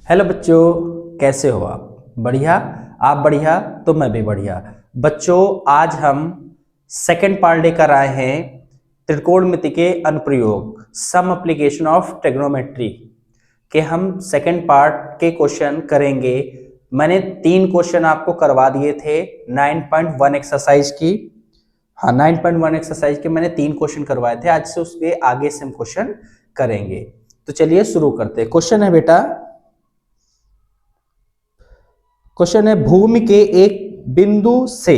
Hello बच्चों, कैसे हो आप? बढ़िया। आप बढ़िया तो मैं भी बढ़िया। बच्चों, आज हम सेकंड पार्ट लेकर आए हैं त्रिकोणमिति के अनुप्रयोग, सम एप्लीकेशन ऑफ ट्रिग्नोमेट्री के। हम सेकंड पार्ट के क्वेश्चन करेंगे। मैंने 3 क्वेश्चन आपको करवा दिए थे 9.1 एक्सरसाइज की। हाँ, 9.1 एक्सरसाइज के मैंने 3 क्वेश्चन करवाए थे। आज से उसके आगे से हम क्वेश्चन करेंगे। तो चलिए शुरू करते हैं। क्वेश्चन है बेटा, क्वेश्चन है भूमि के एक बिंदु से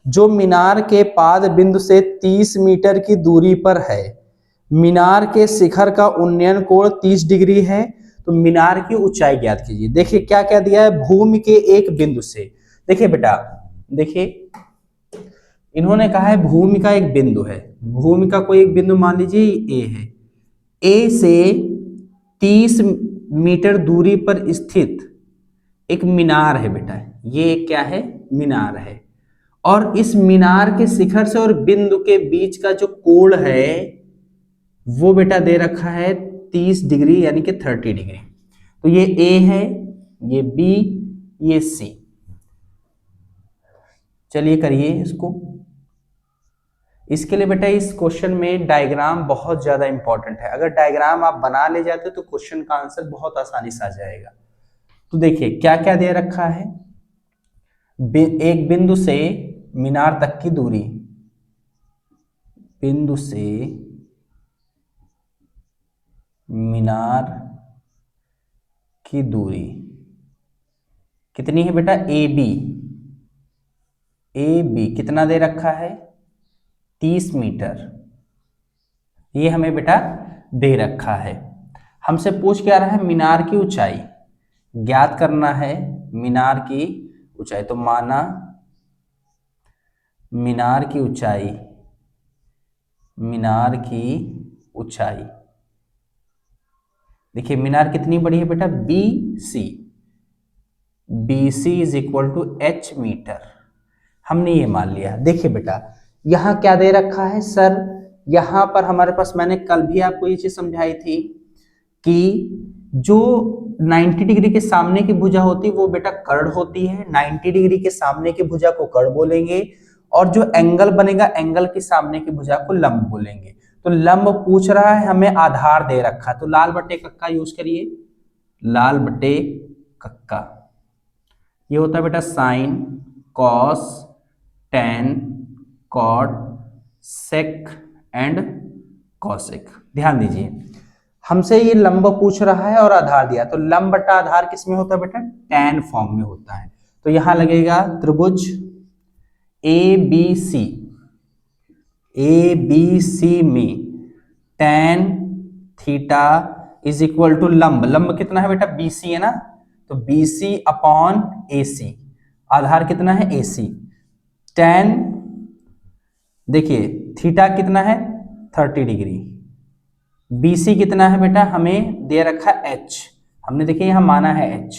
जो मीनार के पाद बिंदु से 30 मीटर की दूरी पर है, मीनार के शिखर का उन्नयन कोण 30 डिग्री है, तो मीनार की ऊंचाई ज्ञात कीजिए। देखिए क्या क्या दिया है, भूमि के एक बिंदु से। देखिए बेटा, देखिए इन्होंने कहा है भूमि का एक बिंदु है। भूमि का कोई एक बिंदु मान लीजिए ए है। ए से 30 मीटर दूरी पर स्थित एक मीनार है बेटा। ये क्या है? मीनार है। और इस मीनार के शिखर से और बिंदु के बीच का जो कोण है वो बेटा दे रखा है 30 डिग्री, यानी कि 30 डिग्री। तो ये ए है, ये बी, ये सी। चलिए करिए इसको। इसके लिए बेटा इस क्वेश्चन में डायग्राम बहुत ज्यादा इंपॉर्टेंट है। अगर डायग्राम आप बना ले जाते तो क्वेश्चन का आंसर बहुत आसानी से आ जाएगा। तो देखिए क्या क्या दे रखा है। एक बिंदु से मीनार तक की दूरी, बिंदु से मीनार की दूरी कितनी है बेटा? A B. ए बी कितना दे रखा है? 30 मीटर। ये हमें बेटा दे रखा है। हमसे पूछ क्या रहा है? मीनार की ऊंचाई ज्ञात करना है। मीनार की ऊंचाई, तो माना मीनार की ऊंचाई, मीनार की ऊंचाई। देखिए मीनार कितनी बड़ी है बेटा? B C. B C is equal to H metre. हमने ये मान लिया। देखिए बेटा यहां क्या दे रखा है सर? यहां पर हमारे पास, मैंने कल भी आपको ये चीज समझाई थी कि जो 90 डिग्री के सामने की भुजा होती है वो बेटा कर्ण होती है। 90 डिग्री के सामने की भुजा को कर्ण बोलेंगे, और जो एंगल बनेगा एंगल के सामने की भुजा को लंब बोलेंगे। तो लंब पूछ रहा है, हमें आधार दे रखा, तो लाल बटे कक्का यूज करिए। लाल बटे कक्का ये होता है बेटा sine, cos, tan, cot, sec and cosec. ध्यान दीजिए, हमसे ये लंब पूछ रहा है और आधार दिया, तो लंब बटा आधार किस में होता है बेटा? टेन फॉर्म में होता है। तो यहां लगेगा त्रिभुज ए बी सी। ए बी सी में tan theta is equal to लंब। लंब कितना है बेटा? बी सी है ना, तो बी सी अपॉन ए सी। आधार कितना है? A C. टेन, देखिए थीटा कितना है? 30 डिग्री। बी सी कितना है बेटा? हमें दे रखा एच, हमने देखिए यहां माना है एच।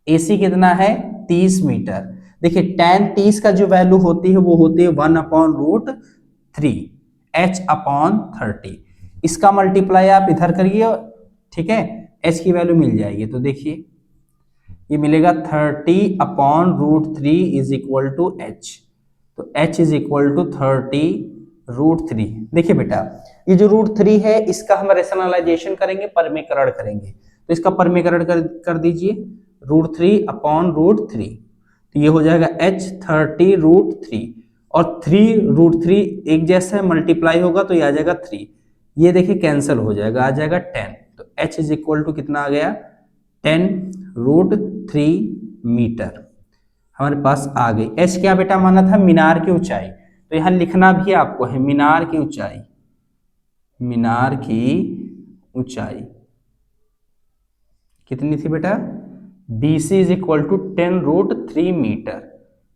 ए सी कितना है? 30 मीटर। देखिए टेन 30 का जो वैल्यू होती है वो होती है 1/√3 एच अपॉन 30। इसका मल्टीप्लाई आप इधर करिए, ठीक है, एच की वैल्यू मिल जाएगी। तो देखिए ये मिलेगा 30/√3 इज इक्वल टू एच। तो एच इज इक्वल टू 30√3। देखिए बेटा ये जो √3 है इसका हम रेशनलाइजेशन करेंगे, परमीकरण करेंगे। तो इसका परमीकरण कर दीजिए, √3/√3। तो ये हो जाएगा h 30√3, और 3√3 एक जैसा है, मल्टीप्लाई होगा तो ये आ जाएगा 3। ये देखिए कैंसिल हो जाएगा, आ जाएगा 10। तो h इज इक्वल टू कितना आ गया? 10√3 मीटर हमारे पास आ गई। h क्या बेटा माना था? मीनार की ऊंचाई। तो यहां लिखना भी आपको है मीनार की ऊंचाई। मीनार की ऊंचाई कितनी थी बेटा? BC is equal to 10√3 metre.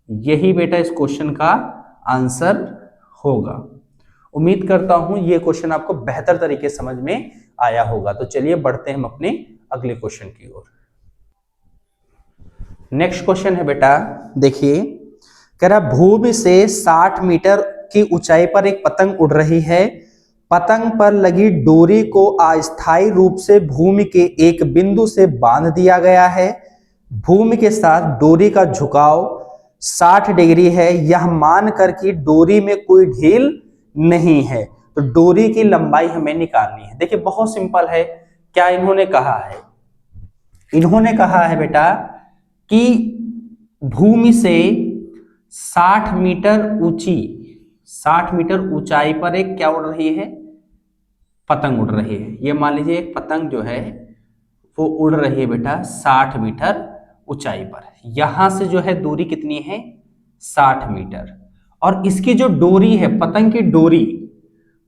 यही बेटा इस क्वेश्चन का आंसर होगा। उम्मीद करता हूं ये क्वेश्चन आपको बेहतर तरीके से समझ में आया होगा। तो चलिए बढ़ते हैं हम अपने अगले क्वेश्चन की ओर। नेक्स्ट क्वेश्चन है बेटा, देखिए कह रहा भूमि से 60 मीटर की ऊंचाई पर एक पतंग उड़ रही है। पतंग पर लगी डोरी को अस्थायी रूप से भूमि के एक बिंदु से बांध दिया गया है। भूमि के साथ डोरी का झुकाव 60 डिग्री है, यह मानकर कि डोरी में कोई ढील नहीं है। तो डोरी की लंबाई हमें निकालनी है। देखिए बहुत सिंपल है। क्या इन्होंने कहा है? इन्होंने कहा है बेटा कि भूमि से 60 मीटर ऊंची, 60 मीटर ऊंचाई पर एक क्या उड़ रही है? पतंग उड़ रही है। ये मान लीजिए एक पतंग जो है वो उड़ रही है बेटा 60 मीटर ऊंचाई पर। यहां से जो है दूरी कितनी है? 60 मीटर। और इसकी जो डोरी है, पतंग की डोरी,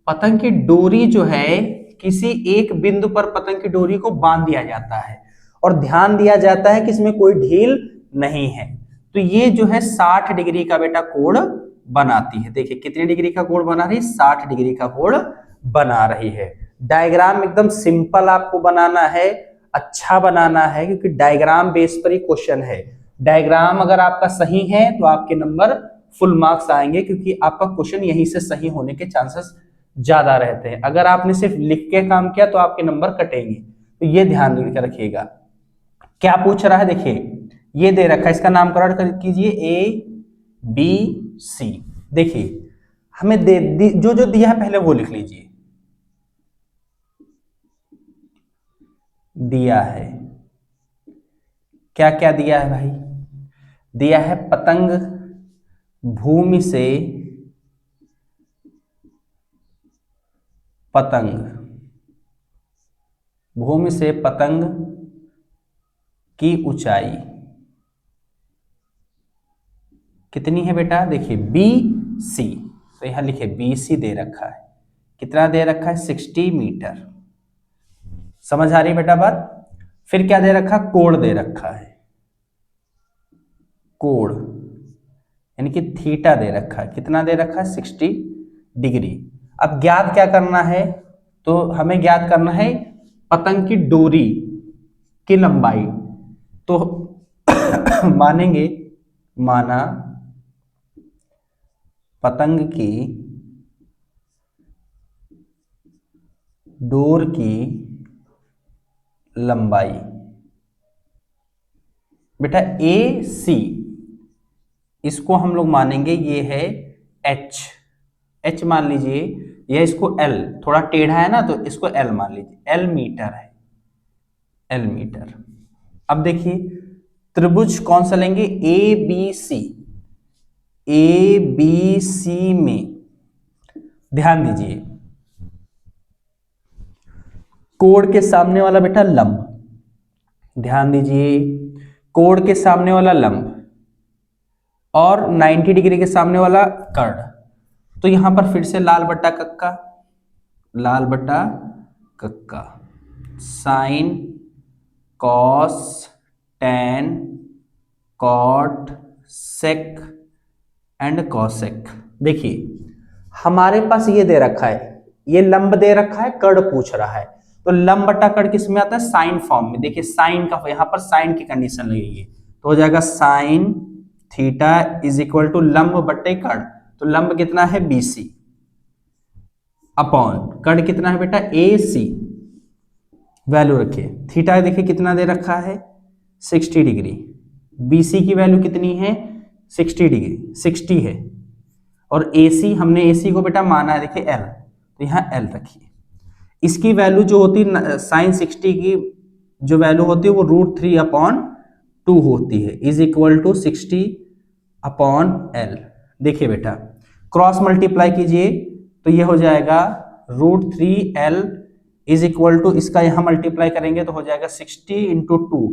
पतंग की डोरी जो है किसी एक बिंदु पर पतंग की डोरी को बांध दिया जाता है और ध्यान दिया जाता है कि इसमें कोई ढील नहीं है। तो ये जो है 60 डिग्री का बेटा कोण बनाती है। देखिए कितने डिग्री का कोण बना रही है? 60 डिग्री का कोण बना रही है। डायग्राम एकदम सिंपल आपको बनाना है, अच्छा बनाना है, क्योंकि डायग्राम बेस पर ही क्वेश्चन है। डायग्राम अगर आपका सही है तो आपके नंबर फुल मार्क्स आएंगे, क्योंकि आपका क्वेश्चन यहीं से सही होने के चांसेस ज्यादा रहते हैं। अगर आपने सिर्फ लिख के काम किया तो आपके नंबर कटेंगे, तो ये ध्यान रखिएगा। क्या पूछ रहा है? देखिए ये दे रखा है, इसका नामकरण कीजिए ABC। देखिए हमें जो जो दिया है पहले वो लिख लीजिए। दिया है क्या क्या दिया है भाई? दिया है पतंग भूमि से, पतंग भूमि से पतंग की ऊंचाई कितनी है बेटा? देखिए BC, तो यहां लिखे BC दे रखा है। कितना दे रखा है? 60 मीटर। समझ आ रही है बेटा बात? फिर क्या दे रखा? कोण दे रखा है, कोण यानी कि थीटा दे रखा है। कितना दे रखा है? 60 डिग्री। अब ज्ञात क्या करना है? तो हमें ज्ञात करना है पतंग की डोरी की लंबाई। तो मानेंगे, माना पतंग की डोर की लंबाई बेटा AC, इसको हम लोग मानेंगे ये है H मान लीजिए, या इसको L, थोड़ा टेढ़ा है ना तो इसको L मान लीजिए। L मीटर है, L मीटर। अब देखिए त्रिभुज कौन सा लेंगे? ABC में ध्यान दीजिए, कोण के सामने वाला बेटा लंब, ध्यान दीजिए, कोण के सामने वाला लंब और 90 डिग्री के सामने वाला कर्ण। तो यहां पर फिर से लाल बट्टा कक्का, लाल बट्टा कक्का, sine, cos, tan, cot, sec and cosec. देखिए हमारे पास ये दे रखा है, ये लंब दे रखा है, कर्ण पूछ रहा है। तो लंब बटा कर्ण किस में आता है? साइन फॉर्म में। देखिए साइन का, यहां पर साइन की कंडीशन लगेगी, तो हो जाएगा sine theta is equal to लंब बटे कर्ण। तो लंब कितना है? BC अपॉन कर्ण कितना है बेटा? AC। वैल्यू रखिए, थीटा देखिए कितना दे रखा है? 60 डिग्री। BC की वैल्यू कितनी है? 60 डिग्री, 60 है। और AC, हमने AC को बेटा माना है, देखिए L, तो यहाँ L रखिए। इसकी वैल्यू जो होती है साइन 60 की जो वैल्यू होती है वो √3/2 होती है, इज इक्वल टू 60/L। देखिए बेटा क्रॉस मल्टीप्लाई कीजिए तो ये हो जाएगा √3L इज इक्वल टू, इसका यहां मल्टीप्लाई करेंगे तो हो जाएगा 60 × 2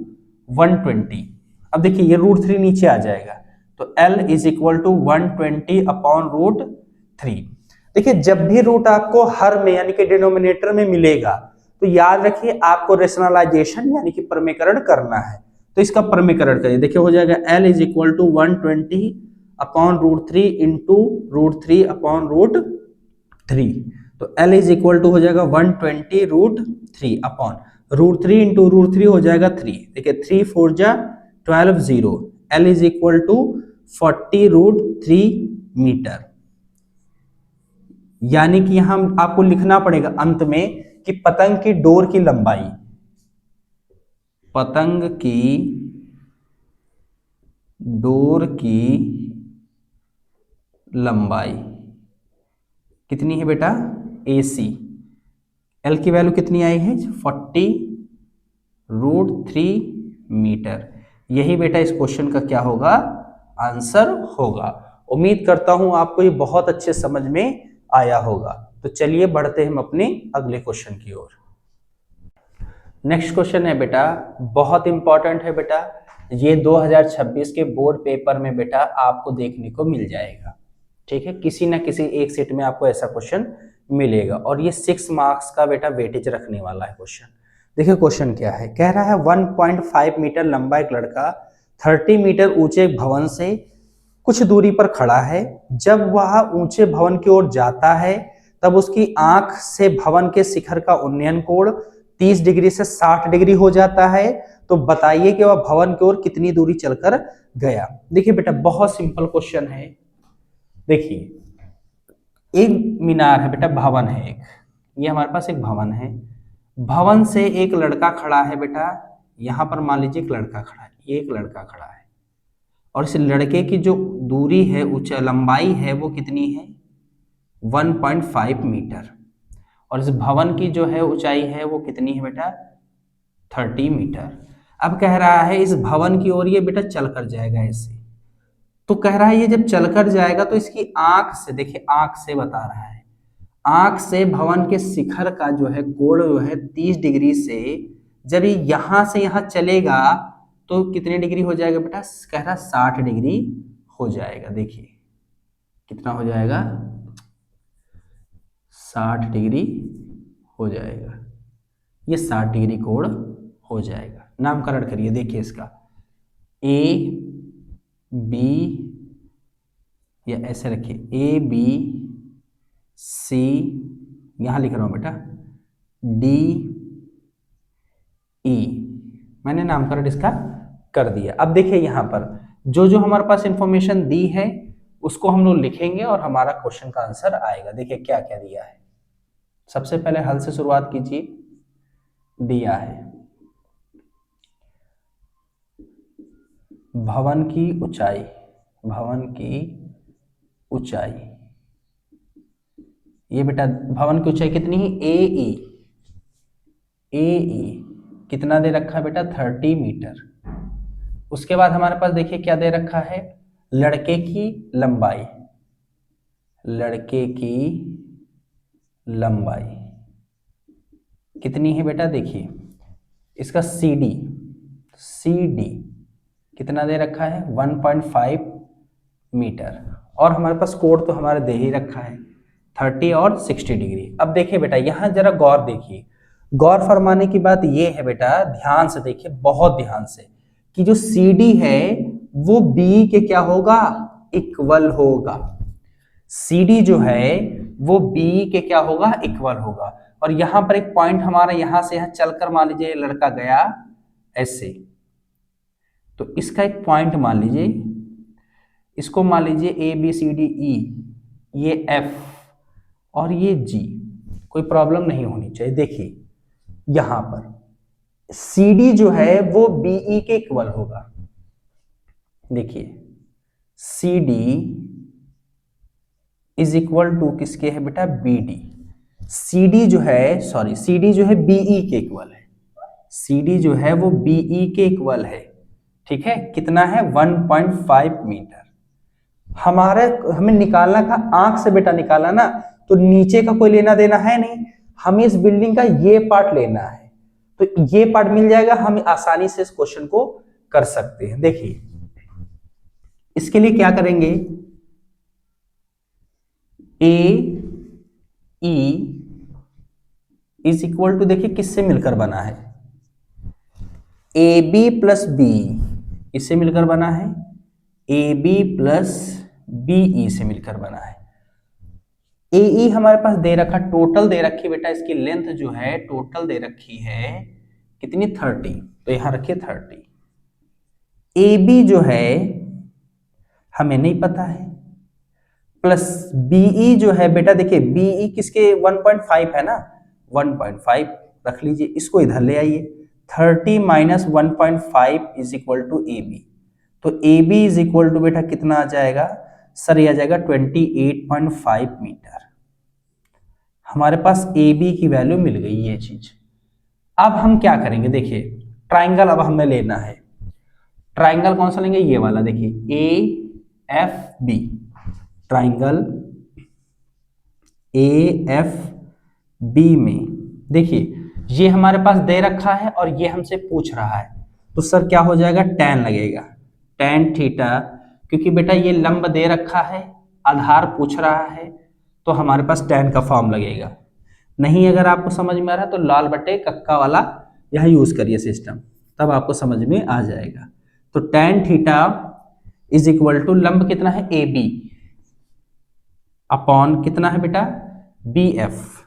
120। अब देखिए ये √3 नीचे आ जाएगा, तो L इज इक्वल टू 120/√3। देखिए जब भी रूट आपको हर में यानी कि डिनोमिनेटर में मिलेगा तो याद रखिए आपको रेशनलाइजेशन यानी कि परमीकरण करना है। तो इसका परमीकरण करिए, देखिए हो जाएगा L is equal to 120/√3 into √3/√3। तो L इज इक्वल टू हो जाएगा 120√3/√3 इंटू √3 हो जाएगा 3। देखिए 3 4 जा 12 0। L is equal to 40√3 metre. यानी कि यहां आपको लिखना पड़ेगा अंत में कि पतंग की डोर की लंबाई, पतंग की डोर की लंबाई कितनी है बेटा, AC। एल की वैल्यू कितनी आई है, 40√3 मीटर। यही बेटा इस क्वेश्चन का क्या होगा, आंसर होगा। उम्मीद करता हूं आपको ये बहुत अच्छे समझ में आया होगा। तो चलिए बढ़ते हैं हम अपने अगले क्वेश्चन की ओर। नेक्स्ट क्वेश्चन है बेटा, बहुत इंपॉर्टेंट है बेटा, ये 2026 के बोर्ड पेपर में बेटा आपको देखने को मिल जाएगा। ठीक है, किसी ना किसी एक सेट में आपको ऐसा क्वेश्चन मिलेगा और ये 6 मार्क्स का बेटा वेटेज रखने वाला है क्वेश्चन। देखिए क्वेश्चन क्या है, कह रहा है 1.5 मीटर लंबा एक लड़का 30 मीटर ऊंचे भवन से कुछ दूरी पर खड़ा है। जब वह ऊंचे भवन की ओर जाता है तब उसकी आंख से भवन के शिखर का उन्नयन कोण 30 डिग्री से 60 डिग्री हो जाता है। तो बताइए कि वह भवन की ओर कितनी दूरी चलकर गया। देखिए बेटा बहुत सिंपल क्वेश्चन है। देखिए एक मीनार है बेटा, भवन है एक, ये हमारे पास एक भवन है। भवन से एक लड़का खड़ा है बेटा, यहां पर मान लीजिए एक लड़का खड़ा है, ये एक लड़का खड़ा है और इस लड़के की जो दूरी है, ऊंचा लंबाई है वो कितनी है, 1.5 मीटर। और इस भवन की जो है ऊंचाई है वो कितनी है बेटा, 30 मीटर। अब कह रहा है इस भवन की ओर ये बेटा चल कर जाएगा ऐसे। तो कह रहा है ये जब चलकर जाएगा तो इसकी आंख से, देखिए आंख से बता रहा है, आंख से भवन के शिखर का जो है कोण जो है 30 डिग्री से, जब ये यहां से यहां चलेगा तो कितने डिग्री हो जाएगा बेटा, कह रहा 60 डिग्री हो जाएगा। देखिए कितना हो जाएगा, 60 डिग्री हो जाएगा, ये 60 डिग्री कोण हो जाएगा। नामकरण करिए, देखिए इसका AB, या ऐसे रखिए ABC, यहां लिख रहा हूं बेटा DE, मैंने नामकरण इसका कर दिया। अब देखिए यहां पर जो जो हमारे पास इंफॉर्मेशन दी है उसको हम लोग लिखेंगे और हमारा क्वेश्चन का आंसर आएगा। देखिए क्या क्या दिया है, सबसे पहले हल से शुरुआत कीजिए। दिया है भवन की ऊंचाई, भवन की ऊंचाई, ये बेटा भवन की ऊंचाई कितनी है, AE कितना दे रखा है बेटा, 30 मीटर। उसके बाद हमारे पास देखिए क्या दे रखा है, लड़के की लंबाई, लड़के की लंबाई कितनी है बेटा, देखिए इसका CD कितना दे रखा है, 1.5 मीटर। और हमारे पास कोण तो हमारे दे ही रखा है 30 और 60 डिग्री। अब देखिए बेटा यहां जरा गौर देखिए, गौर फरमाने की बात यह है बेटा, ध्यान से देखिए बहुत ध्यान से, कि जो CD है वो B के क्या होगा, इक्वल होगा। CD जो है वो B के क्या होगा, इक्वल होगा। और यहां पर एक पॉइंट हमारा यहां से यहां चलकर मान लीजिए लड़का गया ऐसे, तो इसका एक पॉइंट मान लीजिए, इसको मान लीजिए ABCDE, ये F और ये G, कोई प्रॉब्लम नहीं होनी चाहिए। देखिए यहां पर CD जो है वो BE के इक्वल होगा। देखिए CD इज इक्वल टू किसके है बेटा, BD। CD जो है, सॉरी CD जो है BE के इक्वल है, CD जो है वो BE के इक्वल है। ठीक है, कितना है, 1.5 मीटर। हमारे हमें निकालना था, आंख से बेटा निकाला ना, तो नीचे का कोई लेना देना है नहीं, हमें इस बिल्डिंग का ये पार्ट लेना है। तो ये पार्ट मिल जाएगा, हम आसानी से इस क्वेश्चन को कर सकते हैं। देखिए इसके लिए क्या करेंगे, AE इज इक्वल टू, देखिए किससे मिलकर बना है, AB प्लस B, इससे मिलकर बना है, AB प्लस BE से मिलकर बना है। AE हमारे पास दे रखा, टोटल दे रखी बेटा, इसकी लेंथ जो है टोटल दे रखी है कितनी, 30, तो यहां रखिए 30। AB जो है हमें नहीं पता है, प्लस बीई जो है बेटा, देखिए बीई किसके 1.5 है ना, 1.5 रख लीजिए, इसको इधर ले आइए, 30 minus 1.5 is equal to A B. तो A B is equal to बेटा कितना आ जाएगा सर, ये आ जाएगा 28.5 मीटर। हमारे पास ए बी की वैल्यू मिल गई ये चीज। अब हम क्या करेंगे, देखिए ट्राइंगल अब हमें लेना है। ट्राइंगल कौन सा लेंगे, ये वाला, देखिए A F B, triangle A F B में देखिए ये हमारे पास दे रखा है और ये हमसे पूछ रहा है, तो सर क्या हो जाएगा, टैन लगेगा, टैन थीटा, क्योंकि बेटा ये लंब दे रखा है, आधार पूछ रहा है, तो हमारे पास टैन का फॉर्म लगेगा। नहीं अगर आपको समझ में आ रहा है तो लाल बटे कक्का वाला यह यूज करिए सिस्टम, तब आपको समझ में आ जाएगा। तो tan theta is equal to लंब कितना है ए बी अपॉन कितना है बेटा बी एफ।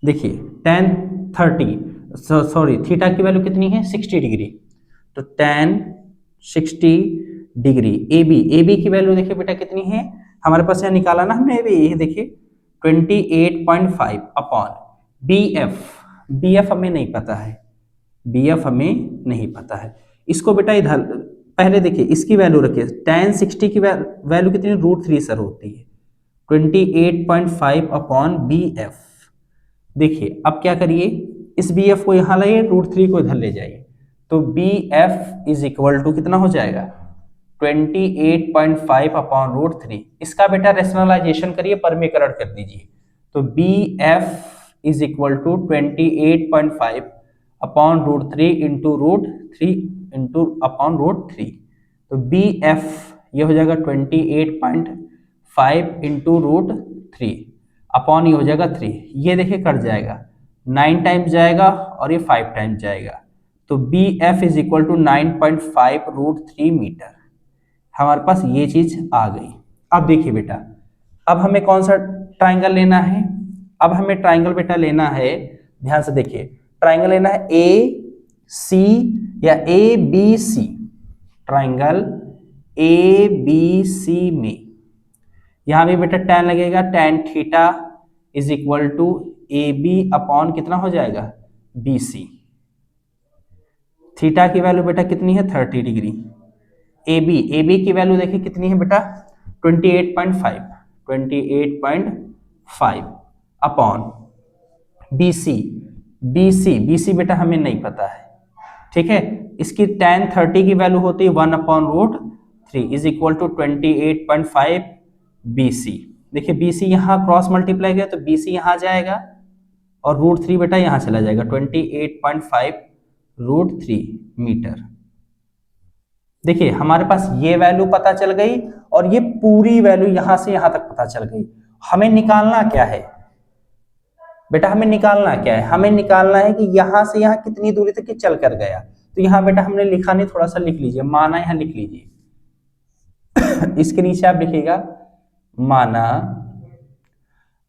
देखिए tan 30 सॉरी थीटा की वैल्यू कितनी है 60 डिग्री, तो tan 60 डिग्री ए बी की वैल्यू देखिए बेटा कितनी है, हमारे पास यहाँ निकाला ना हमने, ये देखिए 28.5 अपॉन बी एफ हमें नहीं पता है, बी एफ हमें नहीं पता है। इसको बेटा इधर पहले देखिए इसकी वैल्यू रखिए, tan 60 की वैल्यू कितनी √3 सर होती है, 28.5 अपॉन बी एफ। देखिए अब क्या करिए, इस बी एफ को यहां लाइए, √3 को इधर ले जाइए, तो B F is equal to कितना हो जाएगा 28.5 अपॉन √3। इसका बेटा रेशनलाइजेशन करिए, परमीकरण कर दीजिए, तो B F is equal to 28.5 upon √3 into √3 into upon √3, तो बी एफ ये हो जाएगा 28.5 इंटू √3 अपॉन ये हो जाएगा 3, ये देखिए कट जाएगा, 9 टाइम्स जाएगा और ये 5 टाइम्स जाएगा, तो B F is equal to 9.5 √3 metre. हमारे पास ये चीज आ गई। अब देखिए बेटा, अब हमें कौन सा ट्राइंगल लेना है, अब हमें ट्राइंगल बेटा लेना है, ध्यान से देखिए, ट्राइंगल लेना है ए सी या A B C, triangle A B C में यहां भी बेटा टैन लगेगा, tan theta is equal to A B upon कितना हो जाएगा बी सी। थीटा की वैल्यू बेटा कितनी है 30 डिग्री, ए बी की वैल्यू देखिए कितनी है बेटा 28.5 अपॉन बी सी बेटा हमें नहीं पता है, ठीक है। इसकी tan 30 की वैल्यू होती है 1 upon √3 is equal to 28.5 BC। देखिए BC यहाँ क्रॉस मल्टीप्लाई किया तो BC यहाँ जाएगा और √3 बेटा यहाँ चला जाएगा, 28.5 √3 मीटर। देखिए हमारे पास ये वैल्यू पता चल गई और ये पूरी वैल्यू यहाँ से यहाँ तक पता चल गई। हमें निकालना क्या है बेटा, हमें निकालना क्या है, हमें निकालना है कि यहाँ से यहाँ कितनी दूरी तक ये चल कर गया। तो यहाँ बेटा हमने लिखा नहीं, थोड़ा सा लिख लीजिए, माना यहाँ लिख लीजिए इसके नीचे आप लिखिएगा माना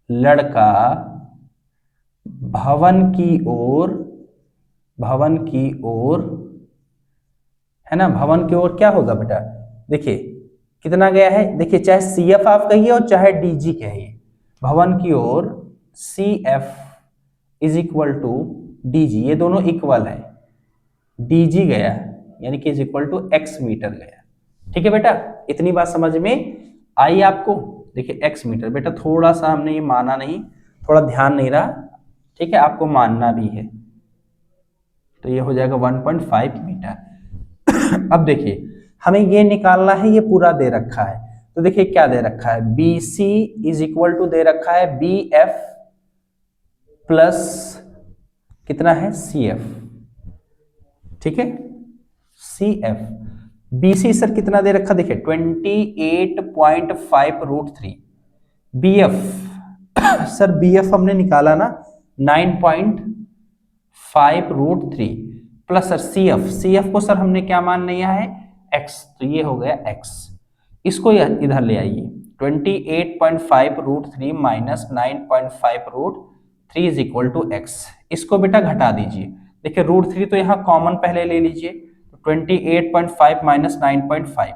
लड़का भवन की ओर है ना, भवन की ओर क्या होगा बेटा, देखिए कितना गया है, देखिए चाहे CF आप कहिए और चाहे DG कहिए, भवन की ओर CF is equal to DG, ये दोनों इक्वल है, DG गया यानी कि is equal to x metre गया। ठीक है बेटा, इतनी बात समझ में आई आपको। देखिए x मीटर बेटा, थोड़ा सा हमने ये माना नहीं, थोड़ा ध्यान नहीं रहा, ठीक है, आपको मानना भी है, तो ये हो जाएगा 1.5 मीटर। अब देखिए हमें ये निकालना है, ये पूरा दे रखा है, तो देखिए क्या दे रखा है, BC इज इक्वल टू दे रखा है BF प्लस कितना है CF, ठीक है CF। BC सर कितना दे रखा, देखिए 28.5 √3। BF सर BF हमने निकाला ना 9.5 √3 प्लस सर CF को सर हमने क्या मान लिया है x, तो ये हो गया x, इसको इधर ले आइए 28.5 √3 minus 9.5 √3 is equal to x। इसको बेटा घटा दीजिए, देखिए √3 तो यहाँ कॉमन पहले ले लीजिए, 28.5 minus 9.5,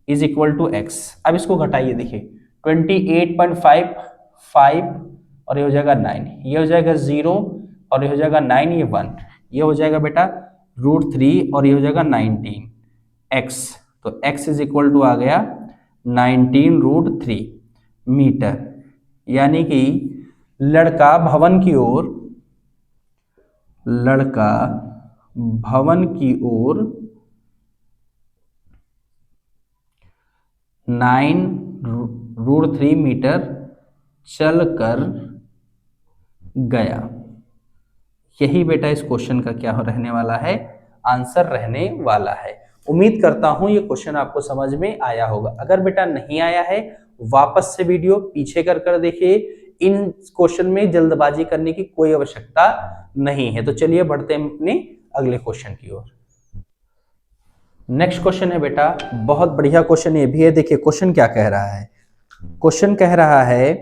is equal to x. अब इसको घटाइए, देखिए 28.55 और ये हो जाएगा 9, ये हो जाएगा 0 और ये हो जाएगा 9, ये 1, ये हो जाएगा बेटा √3 और ये हो जाएगा 19 एक्स। तो एक्स इज इक्वल टू आ गया 19√3 मीटर। यानी कि लड़का भवन की ओर 9√3 मीटर चल कर गया। यही बेटा इस क्वेश्चन का क्या रहने वाला है, आंसर रहने वाला है। उम्मीद करता हूं ये क्वेश्चन आपको समझ में आया होगा। अगर बेटा नहीं आया है, वापस से वीडियो पीछे कर देखिए। इन क्वेश्चन में जल्दबाजी करने की कोई आवश्यकता नहीं है। तो चलिए बढ़ते हैं अपने अगले क्वेश्चन की ओर। नेक्स्ट क्वेश्चन है बेटा, बहुत बढ़िया क्वेश्चन ये भी है। देखिए क्वेश्चन क्या कह रहा है। क्वेश्चन कह रहा है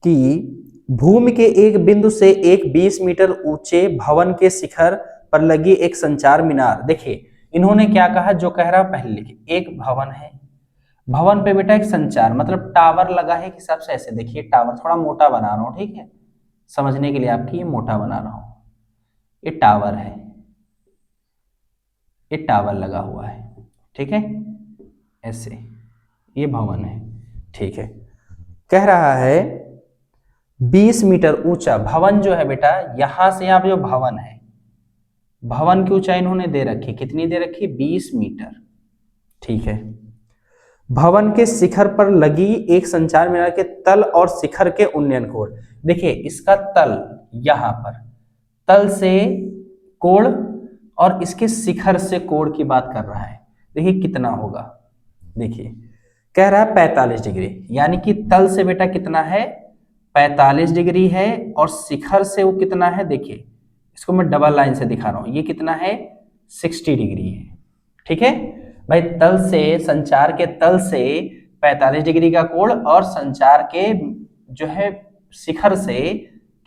कि भूमि के एक बिंदु से एक 20 मीटर ऊंचे भवन के शिखर पर लगी एक संचार मीनार। देखिए इन्होंने क्या कहा, जो कह रहा पहले लिखिए। एक भवन है, भवन पे बेटा एक संचार मतलब टावर लगा है, हिसाब से ऐसे देखिए। टावर थोड़ा मोटा बना रहा हूं, ठीक है, समझने के लिए आपकी ये मोटा बना रहा हूं। ये टावर है, ये टावर लगा हुआ है, ठीक है, ऐसे ये भवन है, ठीक है। कह रहा है 20 मीटर ऊंचा भवन जो है बेटा, यहां से यहां पे जो भवन है, भवन की ऊंचाई इन्होंने दे रखी, कितनी दे रखी, 20 मीटर, ठीक है। भवन के शिखर पर लगी एक संचार मीनार के तल और शिखर के उन्नयन कोण। देखिए इसका तल, यहां पर तल से कोण और इसके शिखर से कोण की बात कर रहा है। देखिए कितना होगा, देखिए कह रहा है 45 डिग्री, यानी कि तल से बेटा कितना है, 45 डिग्री है, और शिखर से वो कितना है, देखिए इसको मैं डबल लाइन से दिखा रहा हूं, ये कितना है, 60 डिग्री है, ठीक है भाई। तल से, संचार के तल से 45 डिग्री का कोण और संचार के जो है शिखर से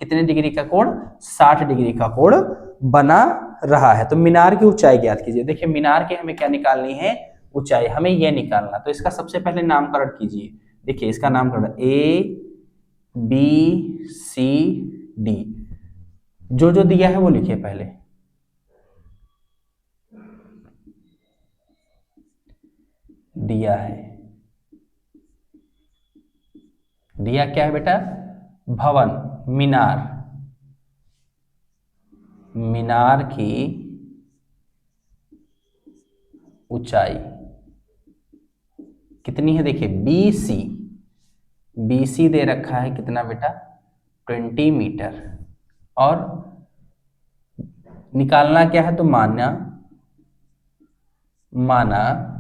कितने डिग्री का कोण, 60 डिग्री का कोण बना रहा है। तो मीनार की ऊंचाई ज्ञात कीजिए। देखिए मीनार की हमें क्या निकालनी है, ऊंचाई, हमें यह निकालना। तो इसका सबसे पहले नामकरण कीजिए। देखिए इसका नामकरण ABCD, जो जो दिया है वो लिखिए पहले। दिया है, दिया क्या है बेटा, भवन, मीनार, मीनार की ऊंचाई कितनी है, देखिए BC, BC दे रखा है कितना बेटा, 20 मीटर, और निकालना क्या है, तो माना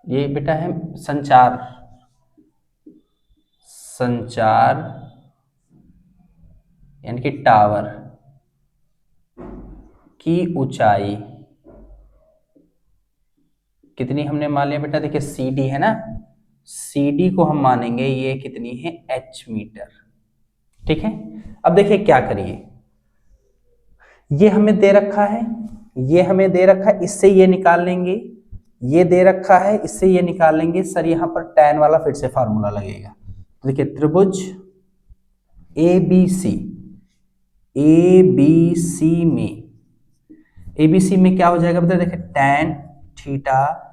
ये बेटा है संचार यानी कि टावर की ऊंचाई कितनी हमने मान लिया बेटा, देखिए CD है ना, CD को हम मानेंगे ये कितनी है, H मीटर, ठीक है। अब देखिए क्या करिए, ये हमें दे रखा है, ये हमें दे रखा है, इससे ये निकाल लेंगे, ये दे रखा है, इससे ये निकाल लेंगे। सर यहाँ पर tan वाला फिर से फार्मूला लगेगा। तो देखिए त्रिभुज ABC में क्या हो जाएगा बता, देखिए tan theta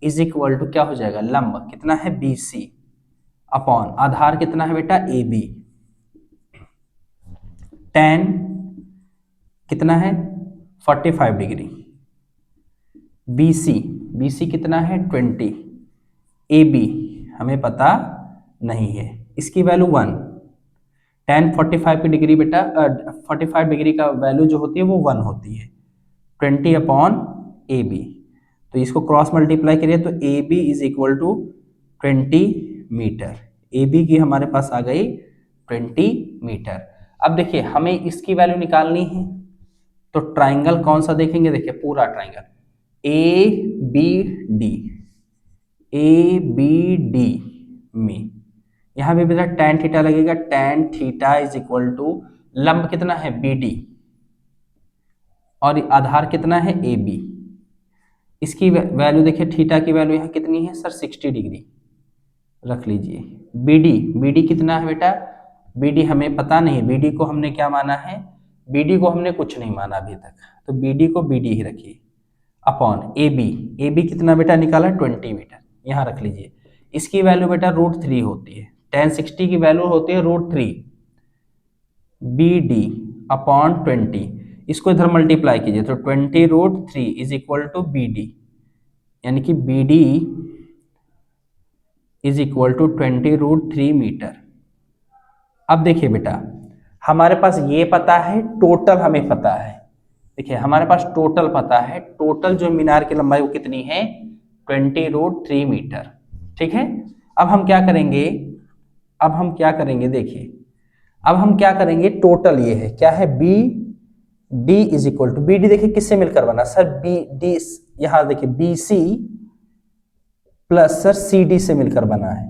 is equal to क्या हो जाएगा, लंब कितना है BC अपॉन आधार कितना है बेटा AB, tan कितना है 45 डिग्री, BC कितना है 20, AB हमें पता नहीं है, इसकी वैल्यू 1, tan 45 की डिग्री बेटा 45 डिग्री का वैल्यू जो होती है वो 1 होती है, 20 अपॉन AB। तो इसको क्रॉस मल्टीप्लाई करिए तो AB is equal to 20 metre, AB की हमारे पास आ गई 20 मीटर। अब देखिए हमें इसकी वैल्यू निकालनी है, तो ट्राइंगल कौन सा देखेंगे, देखिए पूरा ट्राइंगल ABD में यहां भी बेटा tan थीटा लगेगा, tan theta is equal to लंब कितना है BD और आधार कितना है AB, इसकी वैल्यू देखिए, थीटा की वैल्यू यहाँ कितनी है सर 60 डिग्री रख लीजिए। बीडी कितना है बेटा, बीडी हमें पता नहीं, बीडी को हमने क्या माना है, बीडी को हमने कुछ नहीं माना अभी तक, तो बीडी को बीडी ही रखिए अपॉन ए बी कितना बेटा निकाला 20 मीटर, यहाँ रख लीजिए। इसकी वैल्यू बेटा √3 होती है, tan 60 की वैल्यू होती है √3 बी डी अपॉन 20, इसको इधर मल्टीप्लाई कीजिए तो 20√3 is equal to B D, यानी कि B D is equal to 20√3 metre. अब देखिए बेटा, हमारे पास ये पता है, टोटल हमें पता है, देखिए हमारे पास टोटल पता है, टोटल जो मीनार की लंबाई वो कितनी है 20√3 मीटर, ठीक है। अब हम क्या करेंगे, देखिए अब हम क्या करेंगे, टोटल ये है, क्या है B D is equal to, B D देखिए किससे मिलकर बना सर, बी डी यहां देखिए B C plus sir C D से मिलकर बना है,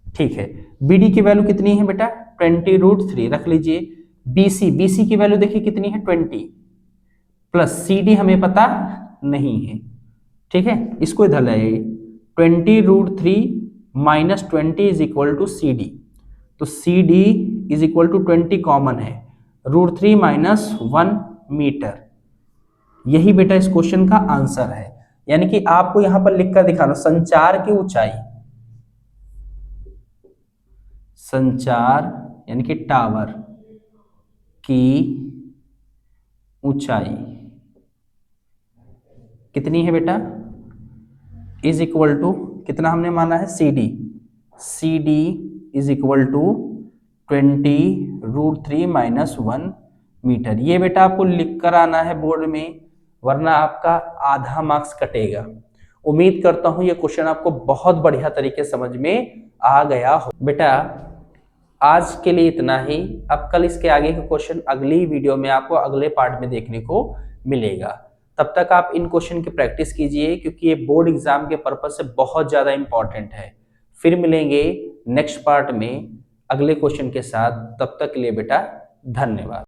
ठीक है। बी डी की वैल्यू कितनी है बेटा 20√3 रख लीजिए, बी सी की वैल्यू देखिए कितनी है 20 प्लस सी डी हमें पता नहीं है, ठीक है। इसको इधर लाइए, 20√3 minus 20 is equal to C D, तो C D is equal to 20 common है, √3 माइनस 1 मीटर, यही बेटा इस क्वेश्चन का आंसर है। यानी कि आपको यहां पर लिखकर दिखाना, संचार की ऊंचाई, संचार यानी कि टावर की ऊंचाई कितनी है बेटा, इज इक्वल टू कितना हमने माना है C D is equal to 20√3 minus 1 metre. ये बेटा आपको लिख कर आना है बोर्ड में, वरना आपका आधा मार्क्स कटेगा। उम्मीद करता हूं ये क्वेश्चन आपको बहुत बढ़िया तरीके समझ में आ गया हो। बेटा आज के लिए इतना ही, अब कल इसके आगे के क्वेश्चन अगली वीडियो में आपको अगले पार्ट में देखने को मिलेगा। तब तक आप इन क्वेश्चन की प्रैक्टिस कीजिए, क्योंकि ये बोर्ड एग्जाम के पर्पज से बहुत ज्यादा इंपॉर्टेंट है। फिर मिलेंगे नेक्स्ट पार्ट में अगले क्वेश्चन के साथ, तब तक के लिए बेटा धन्यवाद।